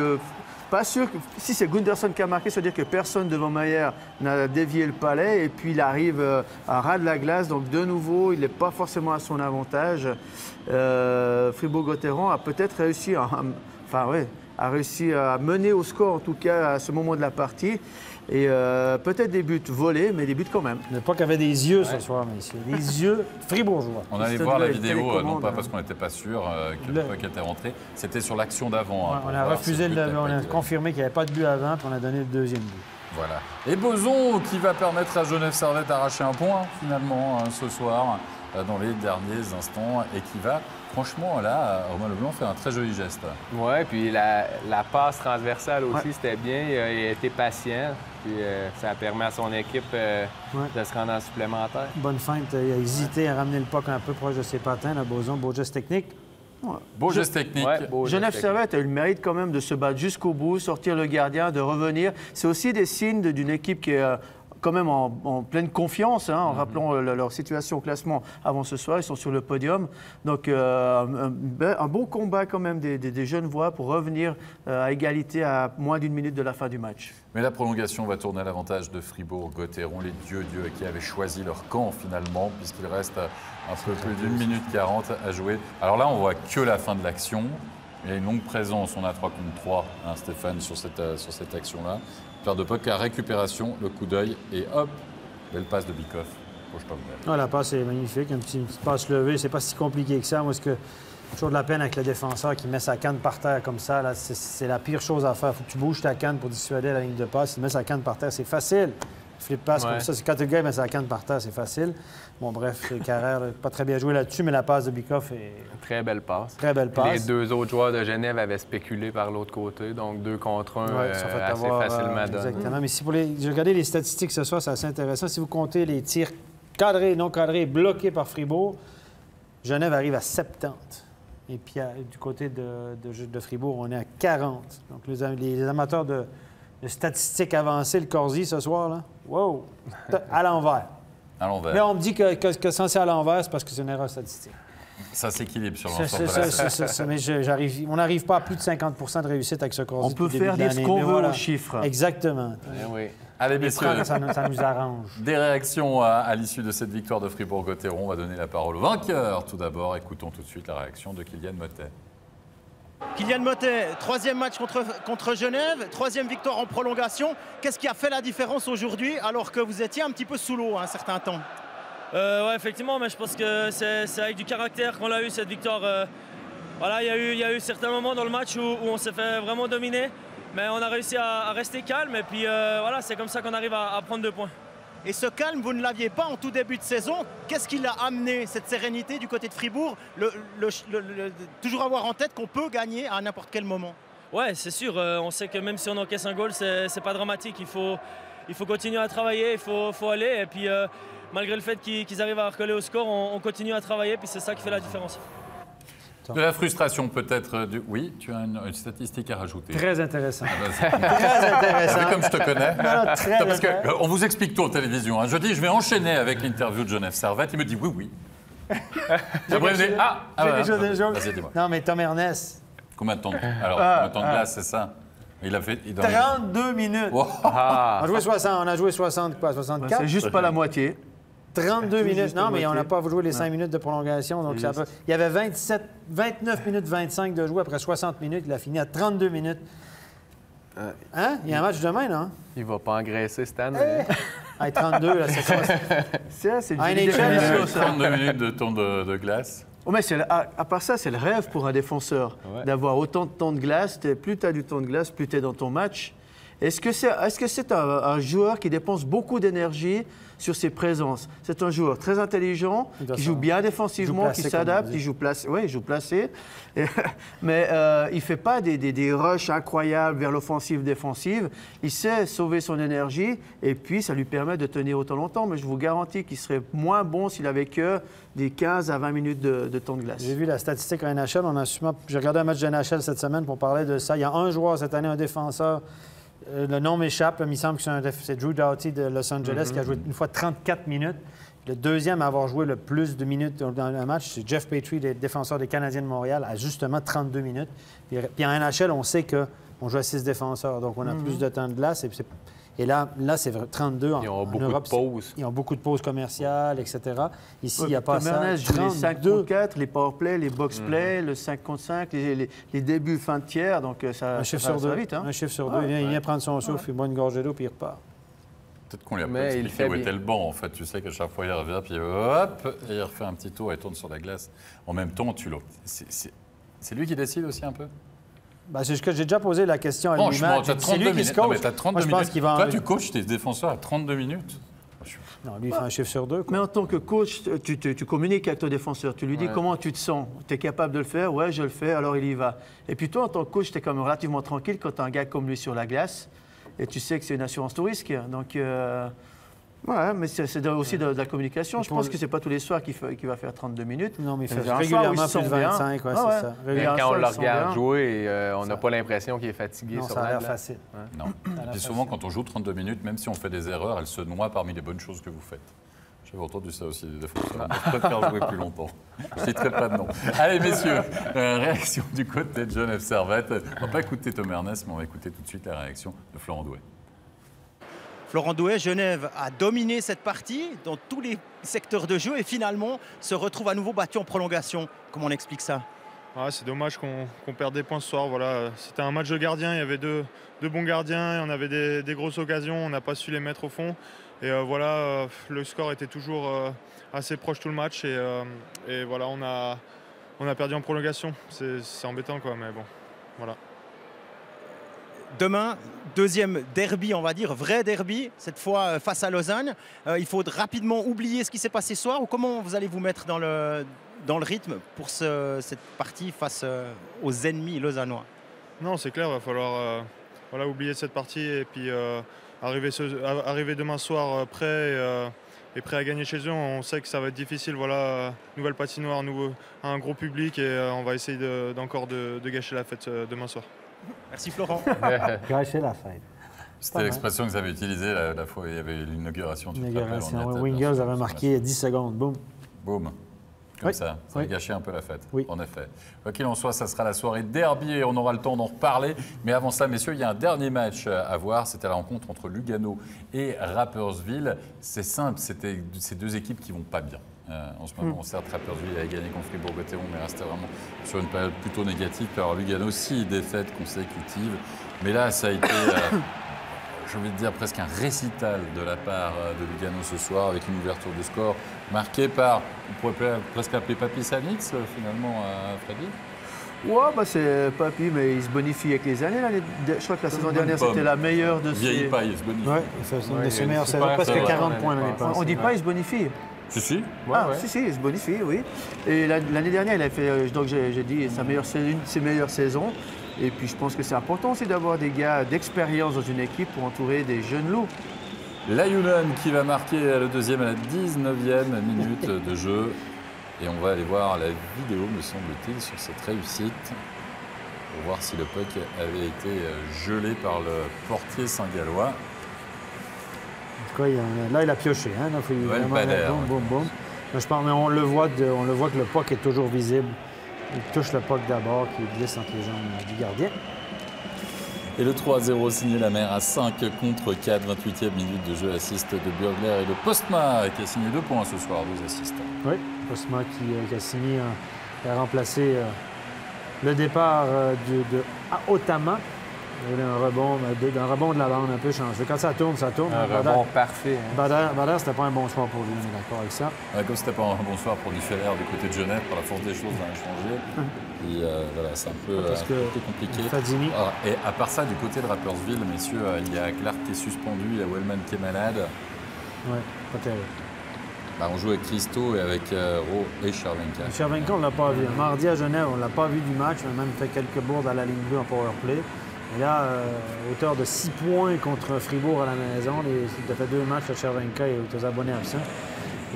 pas sûr que si c'est Gunderson qui a marqué, ça veut dire que personne devant Maillard n'a dévié le palais et puis il arrive à ras de la glace. Donc de nouveau, il n'est pas forcément à son avantage. Fribourg-Gotteron a peut-être réussi a réussi à mener au score, en tout cas à ce moment de la partie. Et peut-être des buts volés, mais des buts quand même. Le puck avait des yeux ce soir, messieurs. Des yeux fribourgeois. On allait voir la vidéo, non pas parce qu'on n'était pas sûr que le puck était rentré. C'était sur l'action d'avant. On a refusé on a confirmé qu'il n'y avait pas de but avant, puis on a donné le deuxième but. Voilà. Et Boson qui va permettre à Genève Servette d'arracher un point, finalement, ce soir. dans les derniers instants et qui va, franchement, là, Romain Leblanc fait un très joli geste. Oui, puis la passe transversale aussi, c'était bien. Il a été patient. Puis ça a permis à son équipe de se rendre en supplémentaire. Bonne feinte. Il a hésité à ramener le puck un peu proche de ses patins. Là, Boson, beau geste technique. Beau geste technique. Ouais, Genève Servette a eu le mérite quand même de se battre jusqu'au bout, sortir le gardien, de revenir. C'est aussi des signes d'une équipe qui est quand même en pleine confiance, en rappelant leur situation au classement avant ce soir. Ils sont sur le podium. Donc, un bon combat quand même des jeunes voix pour revenir à égalité à moins d'une minute de la fin du match. Mais la prolongation va tourner à l'avantage de Fribourg-Gotteron, les dieux qui avaient choisi leur camp finalement, puisqu'il reste un peu plus d'1 minute 40 à jouer. Alors là, on voit que la fin de l'action. Il y a une longue présence, on a 3 contre 3, Stéphane, sur cette action-là. Perte de puck à récupération, le coup d'œil et hop, belle passe de Bikoff pour Stolberg. La passe est magnifique, une petite passe levée, c'est pas si compliqué que ça. Moi, j'ai toujours de la peine avec le défenseur qui met sa canne par terre comme ça. Là, c'est la pire chose à faire. Il faut que tu bouges ta canne pour dissuader la ligne de passe. Il met sa canne par terre, c'est facile. Flip passe comme ça, c'est quand le gars met sa canne par terre, c'est facile. Bon, bref, Carrère, pas très bien joué là-dessus, mais la passe de Bikoff est... Très belle passe. Très belle passe. Les deux autres joueurs de Genève avaient spéculé par l'autre côté, donc 2 contre 1, ça fait assez facilement donné. Exactement. Mais si j'ai regardé les statistiques ce soir, c'est assez intéressant. Si vous comptez les tirs cadrés, non cadrés, bloqués par Fribourg, Genève arrive à 70. Et puis, du côté de Fribourg, on est à 40. Donc, les amateurs de statistiques avancées, le Corsi, ce soir, là, wow, à l'envers. À l'envers. Mais on me dit que sans c'est à l'envers, c'est parce que c'est une erreur statistique. Ça s'équilibre sur l'ensemble de la série. Mais on n'arrive pas à plus de 50 de réussite avec ce Corsi. On peut faire dire ce qu'on veut aux chiffres. Exactement. Oui. Allez, messieurs, ça nous arrange. Des réactions à l'issue de cette victoire de Fribourg-Gotteron. On va donner la parole au vainqueur. Tout d'abord, écoutons tout de suite la réaction de Kylian Motet. Kylian Motet, 3e match contre Genève, 3e victoire en prolongation. Qu'est-ce qui a fait la différence aujourd'hui alors que vous étiez un petit peu sous l'eau un certain temps? Ouais, effectivement, mais je pense que c'est avec du caractère qu'on a eu cette victoire. Voilà, il y a eu certains moments dans le match où on s'est fait vraiment dominer, mais on a réussi à rester calme et puis voilà, c'est comme ça qu'on arrive à prendre 2 points. Et ce calme, vous ne l'aviez pas en tout début de saison. Qu'est-ce qui l'a amené, cette sérénité du côté de Fribourg, toujours avoir en tête qu'on peut gagner à n'importe quel moment? Ouais, c'est sûr. On sait que même si on encaisse un goal, c'est pas dramatique. Il faut continuer à travailler, il faut aller. Et puis, malgré le fait qu'ils arrivent à recoller au score, on continue à travailler. Puis c'est ça qui fait la différence. De la frustration peut-être. Oui, tu as une statistique à rajouter. Très intéressant. Très intéressant. Comme je te connais. Parce qu'on vous explique tout en télévision. Je dis, je vais enchaîner avec l'interview de Genève Servette. Il me dit oui. Après, il me dit vas-y, dis-moi. Non, mais Tom Ernest. Combien de temps de glace, c'est ça? Il a fait 32 minutes. Oh. On a joué 60, quoi, 64? C'est juste pas la moitié. 32 minutes. Non, mais on n'a pas joué les 5 minutes de prolongation. Donc ça il y avait 29 minutes 25 de jouer après 60 minutes. Il a fini à 32 minutes. Hein? Il y a un match demain, non? Il va pas engraisser cette année. 32, là, c'est quoi? C'est du 32 minutes de temps de glace. Oh, mais à part ça, c'est le rêve pour un défenseur d'avoir autant de temps de glace. Plus tu as du temps de glace, plus tu es dans ton match. Est-ce que c'est un joueur qui dépense beaucoup d'énergie sur ses présences? C'est un joueur très intelligent, qui joue bien défensivement, qui s'adapte, il joue placé. Oui, il joue placé. Mais il ne fait pas des rushs incroyables vers l'offensive défensive. Il sait sauver son énergie et puis ça lui permet de tenir autant longtemps. Mais je vous garantis qu'il serait moins bon s'il avait que des 15 à 20 minutes de temps de glace. J'ai vu la statistique en NHL. J'ai regardé un match de NHL cette semaine pour parler de ça. Il y a un joueur cette année, un défenseur. Le nom m'échappe, mais il me semble que c'est Drew Doughty de Los Angeles qui a joué une fois 34 minutes. Le deuxième à avoir joué le plus de minutes dans un match, c'est Jeff Petrie, le défenseur des Canadiens de Montréal, à justement 32 minutes. Puis en NHL, on sait qu'on joue à 6 défenseurs, donc on a plus de temps de glace. Et là c'est 32 en Europe. Ils ont beaucoup de pauses. Ils ont beaucoup de pauses commerciales, etc. Ici, il n'y a pas ça. Les 5 contre 4, les powerplay, les box-play, le 5 contre 5, les débuts fin de tiers. Donc ça, un chiffre sur 2. Vite. Un chiffre sur 2. Il vient prendre son souffle, il boit une gorgée d'eau, puis il repart. Peut-être qu'on lui a pas expliqué où était le banc, en fait. Tu sais qu'à chaque fois, il revient, puis hop, et il refait un petit tour et tourne sur la glace. En même temps, c'est lui qui décide aussi un peu? C'est ce que j'ai déjà posé la question à lui. Franchement, tu as 32 minutes. Non, mais tu as 32 minutes. Toi, tu coaches tes défenseurs à 32 minutes. Non, lui, il fait un chiffre sur 2. Mais en tant que coach, tu communiques avec ton défenseur. Tu lui dis comment tu te sens. Tu es capable de le faire? Ouais, je le fais, alors il y va. Et puis toi, en tant que coach, tu es quand même relativement tranquille quand tu as un gars comme lui sur la glace et tu sais que c'est une assurance tout risque. Donc, ouais, mais c'est aussi de la communication. Je pense que c'est pas tous les soirs qu'il va faire 32 minutes. Non, mais il fait régulièrement plus de 25, ouais, c'est ça. Même quand on le regarde jouer, on n'a pas l'impression qu'il est fatigué sur ça a la l'air glace. facile. Non. Puis souvent, quand on joue 32 minutes, même si on fait des erreurs, elles se noient parmi les bonnes choses que vous faites. J'avais entendu ça aussi des défenseurs. Je préfère jouer plus longtemps. Je ne citerai pas de nom. Allez, messieurs, réaction du côté de Genève Servette. On ne va pas écouter Tom Ernest, mais on va écouter tout de suite la réaction de Florent Douet. Florent Douet, Genève a dominé cette partie dans tous les secteurs de jeu et finalement se retrouve à nouveau battu en prolongation. Comment on explique ça? C'est dommage qu'on perde des points ce soir. Voilà. C'était un match de gardiens, il y avait deux bons gardiens, on avait des grosses occasions, on n'a pas su les mettre au fond. Et voilà, le score était toujours assez proche tout le match et voilà, on a perdu en prolongation. C'est embêtant quoi, mais bon, voilà. Demain, deuxième derby, on va dire, vrai derby, cette fois face à Lausanne. Il faut rapidement oublier ce qui s'est passé ce soir ou comment vous allez vous mettre dans le rythme pour cette partie face aux ennemis lausannois? Non, c'est clair, il va falloir oublier cette partie et puis arriver demain soir prêt et prêt à gagner chez eux. On sait que ça va être difficile, voilà, nouvelle patinoire, un gros public et on va essayer encore de gâcher la fête demain soir. Merci Florent. Gâcher la fête. C'était l'expression que vous avez utilisée la fois où il y avait l'inauguration. Wingers avait marqué 10 secondes, boum. Boum. Comme ça va gâcher un peu la fête, en effet. Quoi qu'il en soit, ça sera la soirée derby et on aura le temps d'en reparler. Mais avant ça, messieurs, il y a un dernier match à voir. C'était la rencontre entre Lugano et Rapperswil. C'est simple, c'était ces deux équipes qui ne vont pas bien. En ce moment, certes, Rapperswil avait gagné contre Fribourg-Gotteron, mais restait vraiment sur une période plutôt négative. Alors Lugano, 6 défaites consécutives. Mais là, ça a été, j'ai envie de dire, presque un récital de la part de Lugano ce soir, avec une ouverture de score marquée par, on pourrait presque appeler Papy Sanix, finalement, Freddy. Ouais, c'est Papy, mais il se bonifie avec les années. Je crois que la saison dernière, c'était la meilleure de ses... Vieille paille, il se bonifie. Oui, c'est une de ses meilleures saisons, presque 40 points l'année passée. On dit pas il se bonifie. Si. Si, il se bonifie, oui. Et l'année dernière, il a fait, donc j'ai dit, une de ses meilleures saisons. Et puis je pense que c'est important aussi d'avoir des gars d'expérience dans une équipe pour entourer des jeunes loups. Lajunen qui va marquer le deuxième à la 19e minute de jeu. Et on va aller voir la vidéo, me semble-t-il, sur cette réussite. Pour voir si le puck avait été gelé par le portier saint-gallois. En tout cas, là, il a pioché. Hein? Là, il boum. Là, je parle, mais on le voit que le puck est toujours visible. Il touche le puck d'abord, qui glisse entre les jambes du gardien. Et le 3-0 signé la mer à 5 contre 4, 28e minute de jeu, assist de Björgler et le Postma qui a signé 2 points ce soir, 2 assists. Oui, Postma qui a signé, qui a remplacé le départ de Otama. Il y a un rebond de la bande un peu changé. Quand ça tourne, ça tourne. Un rebond parfait. Bader, c'était pas un bon choix pour lui, on est d'accord avec ça. Comme c'était pas un bon soir pour Dufeller du côté de Genève, par la force des choses, ça a changé. Et voilà, c'est un peu compliqué. Fadzini. Et à part ça, du côté de Rapperswil, messieurs, il y a Clark qui est suspendu, il y a Wellman qui est malade. Oui, pas terrible. On joue avec Christo et avec Rowe et Chervenka. Chervenka, on ne l'a pas vu. Mardi à Genève, on ne l'a pas vu du match. On a même fait quelques bourdes à la ligne bleue en powerplay. Et là, hauteur de 6 points contre Fribourg à la maison. Il a fait 2 matchs à Chervenka et aux abonnés absents.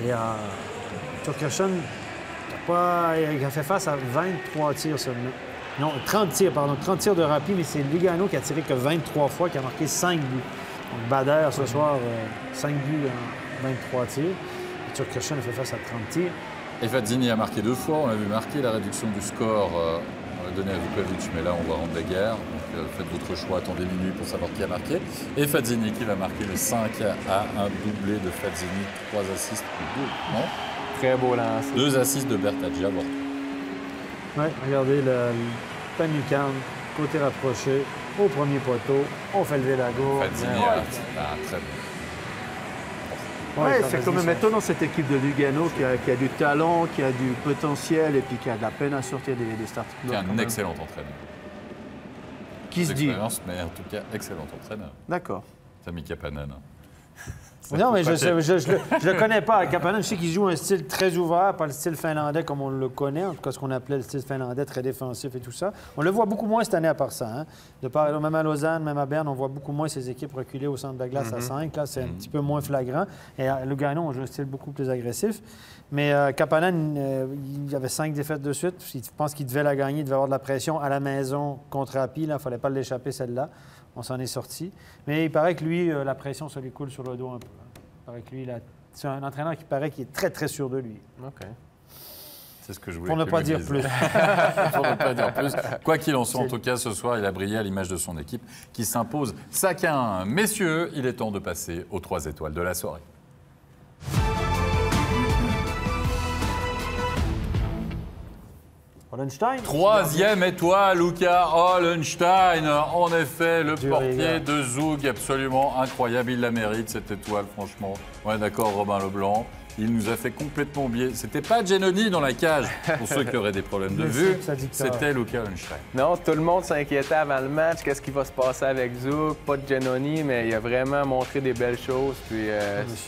Et Turkirchen, il a fait face à 23 tirs seulement. Non, 30 tirs, pardon. 30 tirs de rapide, mais c'est Lugano qui a tiré que 23 fois, qui a marqué 5 buts. Donc Bader, ce soir, 5 buts en 23 tirs. Turkirchen a fait face à 30 tirs. Et Fadzini a marqué 2 fois. On l'a vu marquer la réduction du score. On l'a donné à Vukovic, mais là, on va rendre la guerre. Donc, faites votre choix, attendez minuit pour savoir qui a marqué. Et Fadzini qui va marquer le 5 à un doublé de Fadzini. 3 assists pour 2. Non ? Très beau lance. 2 assists de Bertaggi à voir. Oui, regardez le Panucan, côté rapproché, au premier poteau. On fait lever la gourde. Fadzini, très bon. Oui, c'est quand même étonnant cette équipe de Lugano qui a du talent, qui a du potentiel et puis qui a de la peine à sortir des starting blocks. Qui est un excellent entraîneur. Qui se dit. Mais en tout cas, excellent entraîneur. D'accord. Sami Kapanen. Non, mais je le connais pas. Kapanen, je sais qu'il joue un style très ouvert, pas le style finlandais comme on le connaît, en tout cas ce qu'on appelait le style finlandais, très défensif et tout ça. On le voit beaucoup moins cette année à part ça. Hein. Même à Lausanne, même à Berne, on voit beaucoup moins ces équipes reculer au centre de la glace à 5. Là, c'est un petit peu moins flagrant. Et à Lugano, on joue un style beaucoup plus agressif. Mais Kapanen, il avait 5 défaites de suite. Je pense qu'il devait la gagner, il devait avoir de la pression à la maison contre Happy. Il ne fallait pas l'échapper, celle-là. On s'en est sorti. Mais il paraît que lui, la pression, ça lui coule sur le dos un peu. Il paraît que lui, c'est un entraîneur qui paraît qu'il est très, très sûr de lui. OK. C'est ce que je voulais Pour ne pas dire plus. Pour ne pas dire plus. Quoi qu'il en soit, en tout cas, ce soir, il a brillé à l'image de son équipe qui s'impose 5-1. Messieurs, il est temps de passer aux 3 étoiles de la soirée. Hollenstein. 3e étoile, Luca Hollenstein. En effet, le portier de Zug, absolument incroyable. Il la mérite, cette étoile, franchement. Ouais, d'accord, Robin Leblanc. Il nous a fait complètement oublier. C'était pas Giannoni dans la cage, pour ceux qui auraient des problèmes de vue. C'était Luca Hollenstein. Non, tout le monde s'inquiétait avant le match. Qu'est-ce qui va se passer avec Zug? Pas de Giannoni, mais il a vraiment montré des belles choses. Puis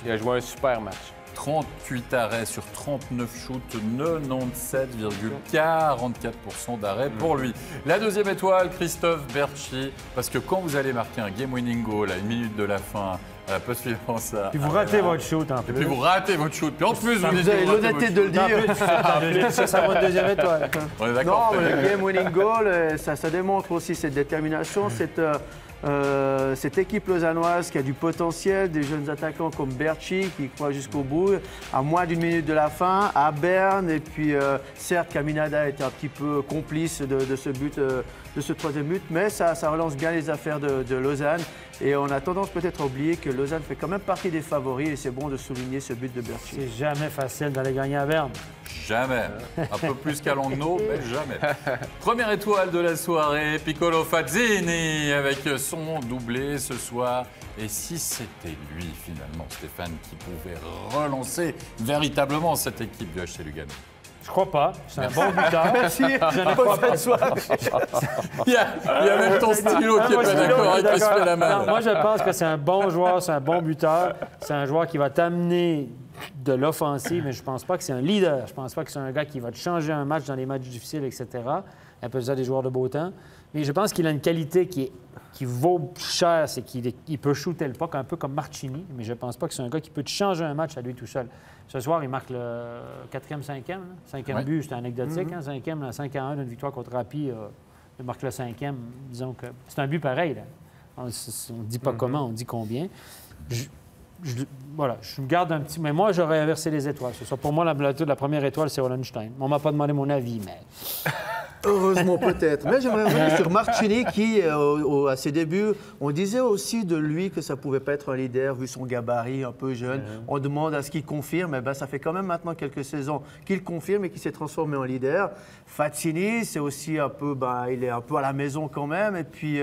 il a joué un super match. 38 arrêts sur 39 shoots, 97,44% d'arrêts pour lui. La 2e étoile, Christophe Berchi, parce que quand vous allez marquer un game-winning goal à 1 minute de la fin, à la poste suivante, puis vous ratez votre shoot en plus. Et puis vous ratez votre shoot. Puis en plus, vous avez l'honnêteté de le dire. Ça vaut une 2e étoile. On est d'accord. Non, mais le game-winning goal, ça démontre aussi cette détermination, cette équipe lausannoise qui a du potentiel, des jeunes attaquants comme Berchi qui croient jusqu'au bout, à moins d'1 minute de la fin, à Berne. Et puis, certes, Caminada était un petit peu complice de ce but, de ce 3e but, mais ça relance bien les affaires de Lausanne. Et on a tendance peut-être à oublier que Lausanne fait quand même partie des favoris et c'est bon de souligner ce but de Berchi. C'est jamais facile d'aller gagner à Berne. Jamais. Un peu plus qu'à Langnau, mais jamais. Première étoile de la soirée, Piccolo Fazzini avec son doublé ce soir. Et si c'était lui, finalement, Stéphane, qui pouvait relancer véritablement cette équipe du HC Lugano? Je crois pas. C'est un bon buteur. Merci. Je ne crois pas. Il y a même ton stylo qui n'est pas d'accord et qui se fait la main. Moi, je pense que c'est un bon joueur, c'est un bon buteur. C'est un joueur qui va t'amener de l'offensive, mais je ne pense pas que c'est un leader. Je ne pense pas que c'est un gars qui va te changer un match dans les matchs difficiles, etc. Un peu ça des joueurs de beau temps. Mais je pense qu'il a une qualité qui vaut cher, c'est qu'il peut shooter le puck un peu comme Marchini, mais je ne pense pas que c'est un gars qui peut te changer un match à lui tout seul. Ce soir, il marque le 4e, 5e. 5e but, c'était anecdotique. 5e, 5-1 d'une victoire contre Rapi. Il marque le 5e. Disons que c'est un but pareil. Là. On ne dit pas comment, on dit combien. Voilà, je garde un petit... Mais moi, j'aurais inversé les étoiles. Pour moi, la première étoile, c'est Hollenstein. On ne m'a pas demandé mon avis, mais... Heureusement, peut-être. Mais j'aimerais revenir sur Marchini qui, à ses débuts, on disait aussi de lui que ça ne pouvait pas être un leader vu son gabarit un peu jeune. On demande à ce qu'il confirme. Eh bien, ça fait quand même maintenant quelques saisons qu'il confirme et qu'il s'est transformé en leader. Fazzini, c'est aussi un peu... il est un peu à la maison quand même. Et puis,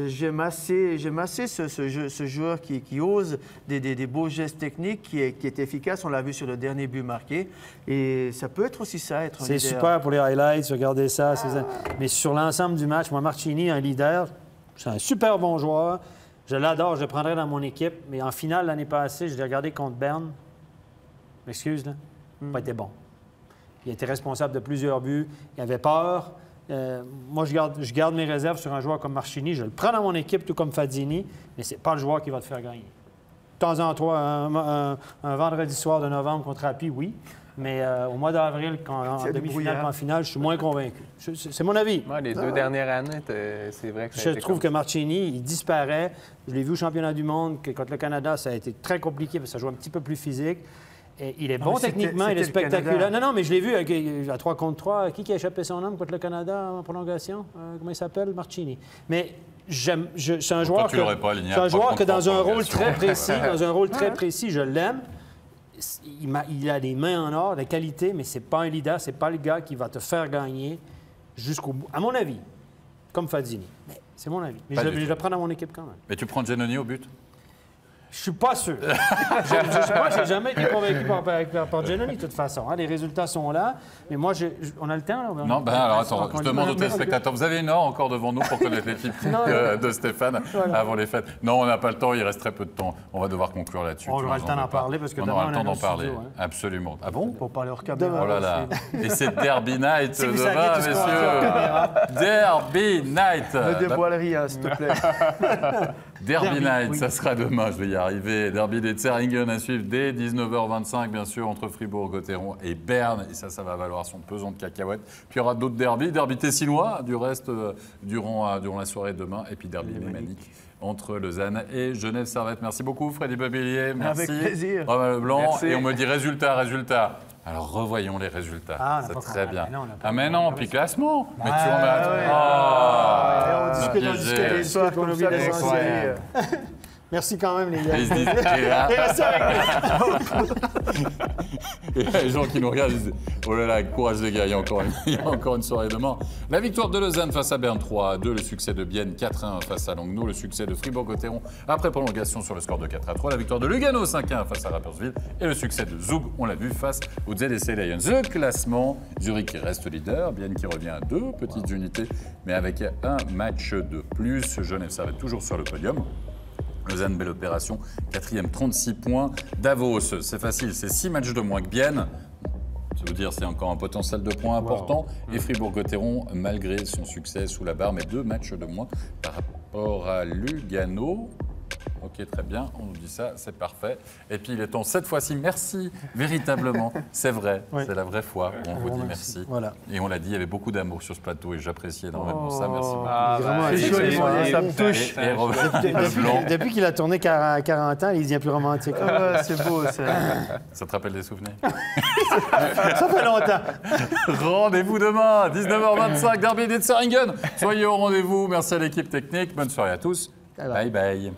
j'aime assez ce joueur qui ose des beaux gestes techniques, qui est efficace. On l'a vu sur le dernier but marqué. Et ça peut être aussi ça, être un leader. C'est super pour les highlights, regardez ça. Mais sur l'ensemble du match, moi, Marchini, un leader, c'est un super bon joueur. Je l'adore, je le prendrais dans mon équipe. Mais en finale, l'année passée, je l'ai regardé contre Berne. M'excuse, là. Pas été bon. Il a été responsable de plusieurs buts. Il avait peur. Moi, je garde mes réserves sur un joueur comme Marchini. Je le prends dans mon équipe, tout comme Fazzini, mais ce n'est pas le joueur qui va te faire gagner. De temps en temps, un vendredi soir de novembre contre Happy, oui. Mais au mois d'avril, en demi-finale, en finale, je suis moins convaincu. C'est mon avis. Ouais, les 2 dernières années, c'est vrai que ça a été trouve que Marchini, il disparaît. Je l'ai vu au championnat du monde, que contre le Canada, ça a été très compliqué parce que ça joue un petit peu plus physique. Et il est bon techniquement, il est spectaculaire. Non, mais je l'ai vu à 3 contre 3. Qui a échappé son homme contre le Canada en prolongation? Comment il s'appelle? Marchini. Mais c'est un joueur que dans un rôle très précis, je l'aime. Il a des mains en or, des qualités, mais c'est pas un leader, c'est pas le gars qui va te faire gagner jusqu'au bout. À mon avis, comme Fazzini. Mais c'est mon avis. Mais je le prends dans mon équipe quand même. Mais tu prends Giannoni au but? Je suis pas sûr. Moi, j'ai jamais été convaincu par Giannoni, de toute façon. Hein. Les résultats sont là. Mais moi, on a le temps, là? Non, alors attends, je demande aux téléspectateurs. Vous avez une heure encore devant nous pour connaître l'équipe de Stéphane avant les fêtes. Non, on n'a pas le temps, il reste très peu de temps. On va devoir conclure là-dessus. On aura le temps d'en parler parce que on aura le temps d'en parler. Absolument. Ah bon? Pour parler hors caméra. Oh là là. Et c'est Derby Night demain, messieurs. Derby Night. Ne dévoile rien, s'il te plaît. Derby Night, ça sera demain, je vais y arriver. Derby des Zeringen à suivre dès 19h25, bien sûr, entre Fribourg-Gotteron et Berne. Et ça va valoir son pesant de cacahuètes. Puis il y aura d'autres derbys, derby tessinois, du reste, durant la soirée de demain. Et puis derby lémanique entre Lausanne et Genève-Servette. Merci beaucoup, Freddy Mobilier. Merci. Avec plaisir. Romain Leblanc. Merci. Et on me dit résultat. Alors, revoyons les résultats. Ça, c'est très bien. Mais non, puis classement. Mais tu on discute des soirs comme ça, l'essentiel. Merci quand même, les gars. Ils se disent, il y a des gens qui nous regardent et disent oh là là, courage les gars, il y a encore une soirée demain. La victoire de Lausanne face à Berne 3-2, le succès de Bienne 4-1 face à Langnau, le succès de Fribourg-Gotteron après prolongation sur le score de 4-3, la victoire de Lugano 5-1 face à Rapperswil et le succès de Zug, on l'a vu, face aux ZSC Lions. Le classement, Zurich qui reste leader, Bienne qui revient à 2 petites unités, mais avec un match de plus. Genève-Servette toujours sur le podium. Lausanne, belle opération. 4e, 36 points. Davos, c'est facile, c'est 6 matchs de moins que Bienne. Ça veut dire c'est encore un potentiel de points important. Et Fribourg-Gotteron, malgré son succès sous la barre, mais 2 matchs de moins par rapport à Lugano. Ok, très bien, on nous dit ça, c'est parfait. Et puis il est temps, cette fois-ci, merci, véritablement, c'est vrai, c'est la vraie fois où on vous dit merci. Voilà. Et on l'a dit, il y avait beaucoup d'amour sur ce plateau et j'apprécie énormément ça, merci beaucoup. Ça me touche. Et Robert Depuis qu'il a tourné 40 ans, il devient plus romantique. C'est beau, ça te rappelle des souvenirs? Ça fait longtemps. Rendez-vous demain, 19h25, Derby des Zeringen. Soyez au rendez-vous, merci à l'équipe technique, bonne soirée à tous. Bye bye.